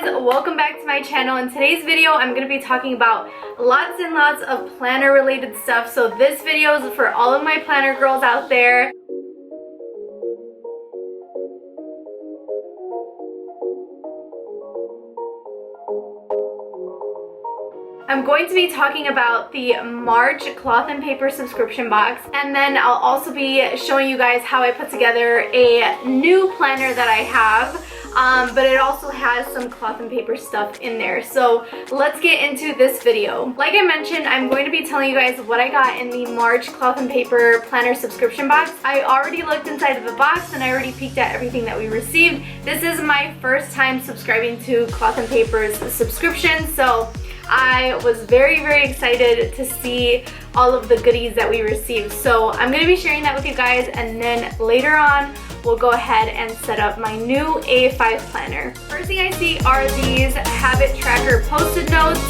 guys, welcome back to my channel. In today's video I'm going to be talking about lots and lots of planner related stuff. So this video is for all of my planner girls out there. I'm going to be talking about the March cloth and paper subscription box, and then I'll also be showing you guys how I put together a new planner that I have, but it also has some cloth and paper stuff in there. So let's get into this video. Like I mentioned, I'm going to be telling you guys what I got in the March cloth and paper planner subscription box. I already looked inside of the box and I already peeked at everything that we received. This is my first time subscribing to Cloth and Paper's subscription, so I was very excited to see all of the goodies that we received. So I'm going to be sharing that with you guys, and then later on we'll go ahead and set up my new A5 planner. First thing I see are these habit tracker post-it notes.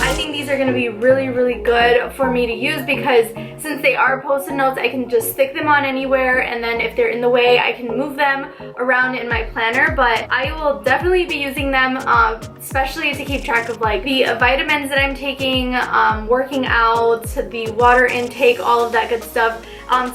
I think these are going to be really good for me to use because since they are post-it notes, I can just stick them on anywhere, and then if they're in the way I can move them around in my planner. But I will definitely be using them, especially to keep track of like the vitamins that I'm taking, working out, the water intake, all of that good stuff.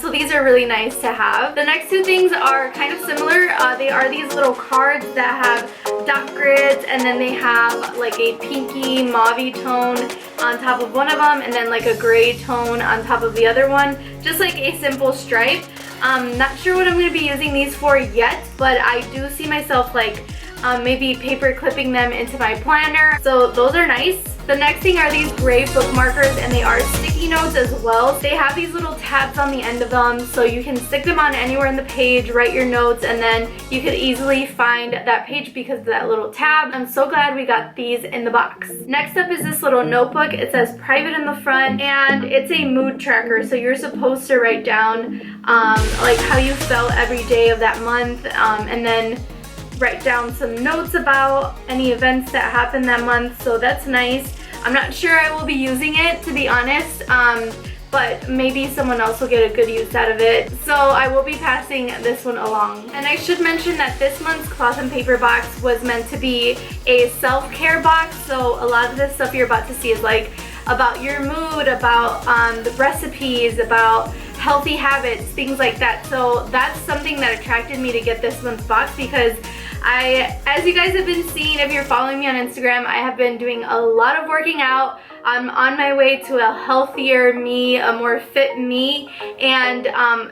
So these are really nice to have. The next two things are kind of similar. They are these little cards that have dot grids, and then they have like a pinky mauve tone on top of one of them, and then like a gray tone on top of the other one. Just like a simple stripe. Not sure what I'm going to be using these for yet, but I do see myself like maybe paper clipping them into my planner. So those are nice. The next thing are these gray bookmarkers, and they are sticky notes as well. They have these little tabs on the end of them, so you can stick them on anywhere in the page, write your notes, and then you could easily find that page because of that little tab. I'm so glad we got these in the box. Next up is this little notebook. It says private in the front, and it's a mood tracker, so you're supposed to write down like how you felt every day of that month, and then write down some notes about any events that happened that month. So that's nice. I'm not sure I will be using it, to be honest, but maybe someone else will get a good use out of it. So I will be passing this one along. And I should mention that this month's cloth and paper box was meant to be a self-care box. So a lot of the stuff you're about to see is like about your mood, about the recipes, about healthy habits, things like that. So that's something that attracted me to get this month's box, because as you guys have been seeing, if you're following me on Instagram, I have been doing a lot of working out. I'm on my way to a healthier me, a more fit me, and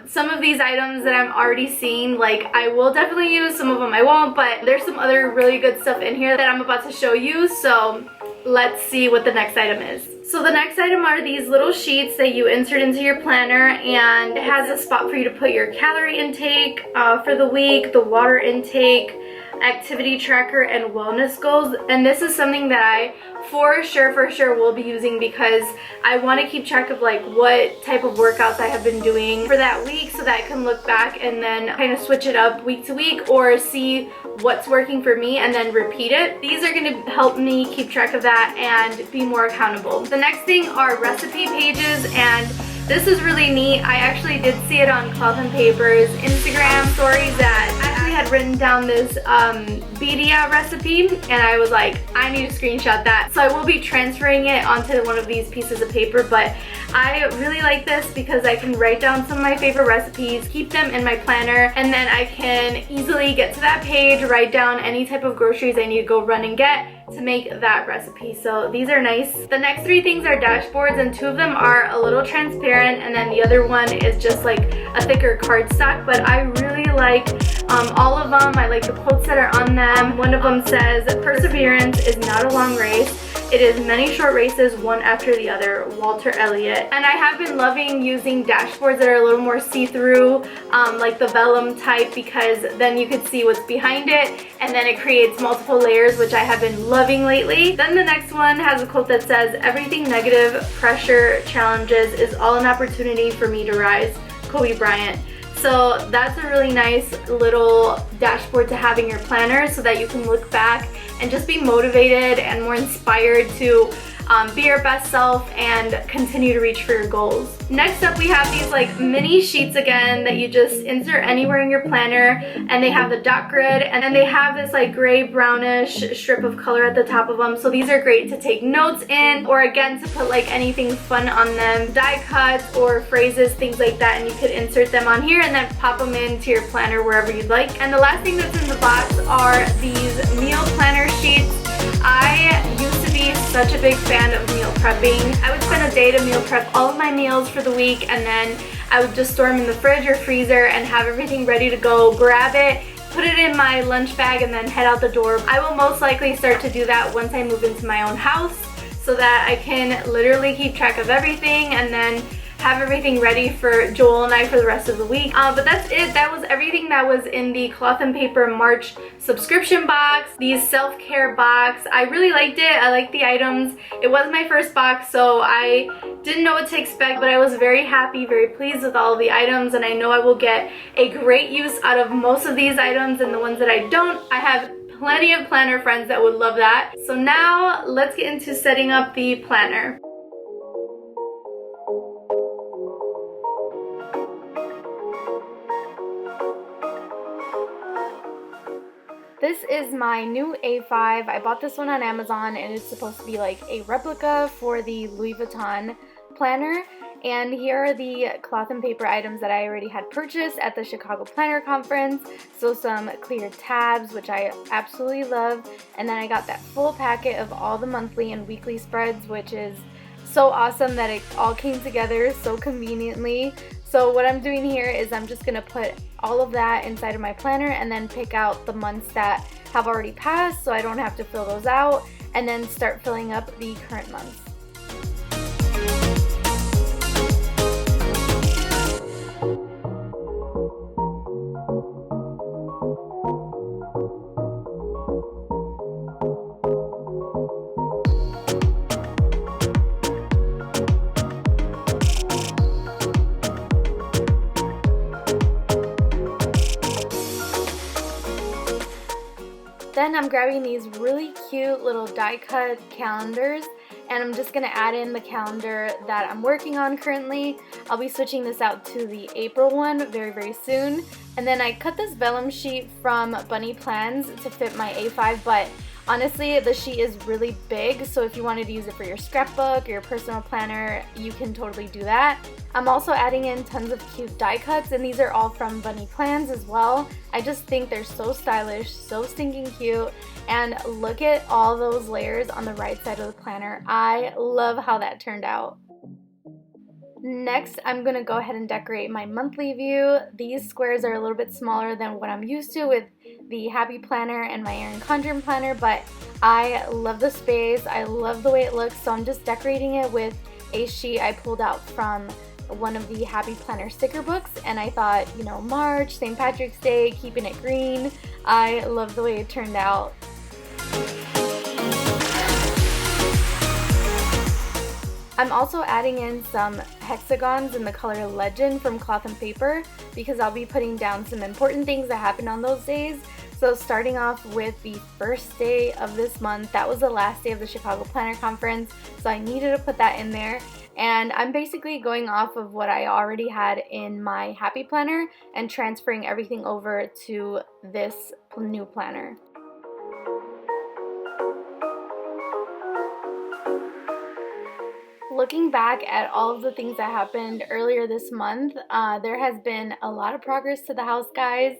some of these items that I'm already seeing, like I will definitely use, some of them I won't, but there's some other really good stuff in here that I'm about to show you. So let's see what the next item is. So the next item are these little sheets that you insert into your planner, and it has a spot for you to put your calorie intake for the week, the water intake, activity tracker, and wellness goals. And this is something that I for sure will be using because I want to keep track of like what type of workouts I have been doing for that week, so that I can look back and then kind of switch it up week to week, or see what's working for me and then repeat it. These are going to help me keep track of that and be more accountable. The next thing are recipe pages, and this is really neat. I actually did see it on Cloth and Paper's Instagram stories that I actually had written down this birria recipe, and I was like, I need to screenshot that. So I will be transferring it onto one of these pieces of paper, but I really like this because I can write down some of my favorite recipes, keep them in my planner, and then I can easily get to that page, write down any type of groceries I need to go run and get to make that recipe. So these are nice. The next three things are dashboards, and two of them are a little transparent, and then the other one is just like a thicker cardstock, but I really like all of them. I like the quotes that are on them. One of them says, "Perseverance is not a long race. It is many short races, one after the other." Walter Elliott. And I have been loving using dashboards that are a little more see-through, like the vellum type, because then you could see what's behind it, and then it creates multiple layers, which I have been loving lately. Then the next one has a quote that says, "Everything negative, pressure, challenges is all an opportunity for me to rise." Kobe Bryant. So that's a really nice little dashboard to having your planner so that you can look back and just be motivated and more inspired to be your best self and continue to reach for your goals. Next up, we have these like mini sheets again that you just insert anywhere in your planner, and they have the dot grid, and then they have this like gray brownish strip of color at the top of them. So these are great to take notes in, or again to put like anything fun on them, die cuts or phrases, things like that, and you could insert them on here and then pop them into your planner wherever you'd like. And the last thing that's in the box are these meal planner sheets. I used to be such a big fan of meal prepping. I would spend a day to meal prep all of my meals for the week, and then I would just store them in the fridge or freezer and have everything ready to go, grab it, put it in my lunch bag, and then head out the door. I will most likely start to do that once I move into my own house so that I can literally keep track of everything and then have everything ready for Joel and I for the rest of the week. But that's it. That was everything that was in the Cloth and Paper March subscription box, the self-care box. I really liked it. I liked the items. It was my first box, so I didn't know what to expect, but I was very happy, very pleased with all of the items, and I know I will get a great use out of most of these items, and the ones that I don't, I have plenty of planner friends that would love that. So now let's get into setting up the planner. This is my new A5. I bought this one on Amazon, and it's supposed to be like a replica for the Louis Vuitton planner. And here are the cloth and paper items that I already had purchased at the Chicago Planner Conference. So some clear tabs, which I absolutely love. And then I got that full packet of all the monthly and weekly spreads, which is so awesome that it all came together so conveniently. So what I'm doing here is I'm just gonna put all of that inside of my planner and then pick out the months that have already passed so I don't have to fill those out, and then start filling up the current months. Then I'm grabbing these really cute little die cut calendars, and I'm just gonna add in the calendar that I'm working on currently. I'll be switching this out to the April one very soon. And then I cut this vellum sheet from Bunny Plans to fit my A5, but honestly the sheet is really big, so if you wanted to use it for your scrapbook or your personal planner, you can totally do that. I'm also adding in tons of cute die cuts, and these are all from Bunny Plans as well. I just think they're so stylish, so stinking cute, and look at all those layers on the right side of the planner. I love how that turned out. Next, I'm going to go ahead and decorate my monthly view. These squares are a little bit smaller than what I'm used to with the Happy Planner and my Erin Condren planner, but I love the space. I love the way it looks, so I'm just decorating it with a sheet I pulled out from one of the Happy Planner sticker books, and I thought, you know, March, St. Patrick's Day, keeping it green. I love the way it turned out. I'm also adding in some hexagons in the color Legend from Cloth and Paper because I'll be putting down some important things that happened on those days. So starting off with the first day of this month, that was the last day of the Chicago Planner Conference, so I needed to put that in there. And I'm basically going off of what I already had in my Happy Planner and transferring everything over to this new planner. Looking back at all of the things that happened earlier this month, there has been a lot of progress to the house, guys.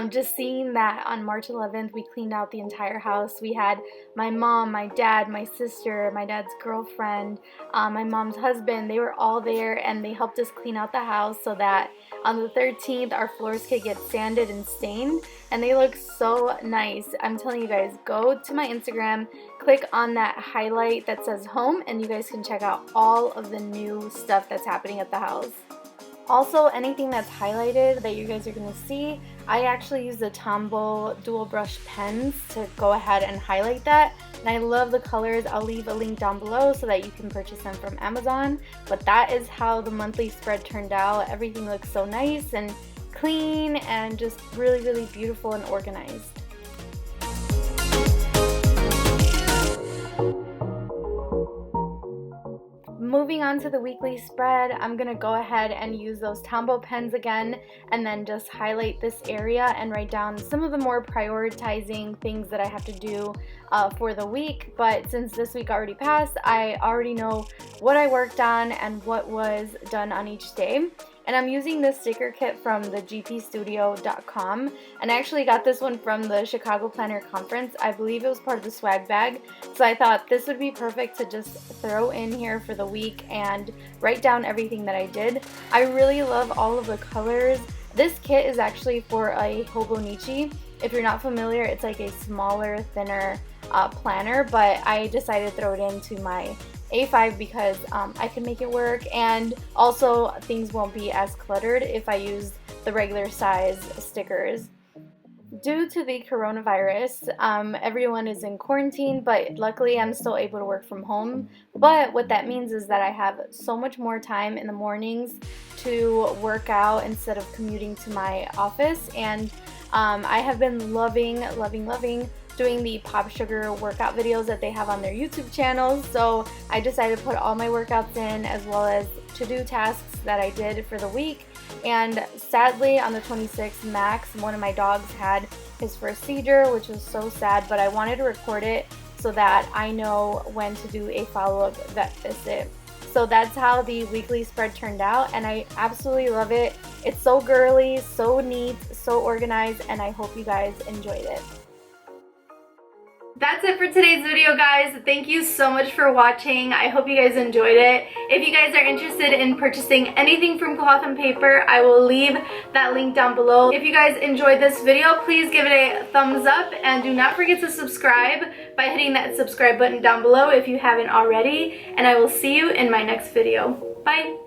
Just seeing that on March 11th, we cleaned out the entire house. We had my mom, my dad, my sister, my dad's girlfriend, my mom's husband. They were all there, and they helped us clean out the house so that on the 13th, our floors could get sanded and stained, and they look so nice. I'm telling you guys, go to my Instagram, click on that highlight that says home, and you guys can check out all of the new stuff that's happening at the house. Also, anything that's highlighted that you guys are going to see, I actually use the Tombow dual brush pens to go ahead and highlight that, and I love the colors. I'll leave a link down below so that you can purchase them from Amazon. But that is how the monthly spread turned out. Everything looks so nice and clean and just really, really beautiful and organized. Moving on to the weekly spread, I'm gonna go ahead and use those Tombow pens again and then just highlight this area and write down some of the more prioritizing things that I have to do for the week. But since this week already passed, I already know what I worked on and what was done on each day. And I'm using this sticker kit from the gpstudio.com, and I actually got this one from the Chicago Planner Conference. I believe it was part of the swag bag, so I thought this would be perfect to just throw in here for the week and write down everything that I did. I really love all of the colors. This kit is actually for a Hobonichi. If you're not familiar, it's like a smaller, thinner planner, but I decided to throw it into my A5 because I can make it work, and also things won't be as cluttered if I use the regular size stickers. Due to the coronavirus, everyone is in quarantine, but luckily I'm still able to work from home. But what that means is that I have so much more time in the mornings to work out instead of commuting to my office, and I have been loving doing the Pop Sugar workout videos that they have on their YouTube channels. So I decided to put all my workouts in, as well as to-do tasks that I did for the week. And sadly, on the 26th, Max, one of my dogs, had his first seizure, which was so sad, but I wanted to record it so that I know when to do a follow-up vet visit. So that's how the weekly spread turned out, and I absolutely love it. It's so girly, so neat, so organized, and I hope you guys enjoyed it. That's it for today's video, guys. Thank you so much for watching. I hope you guys enjoyed it. If you guys are interested in purchasing anything from Cloth and Paper, I will leave that link down below. If you guys enjoyed this video, please give it a thumbs up, and do not forget to subscribe by hitting that subscribe button down below if you haven't already, and I will see you in my next video. Bye!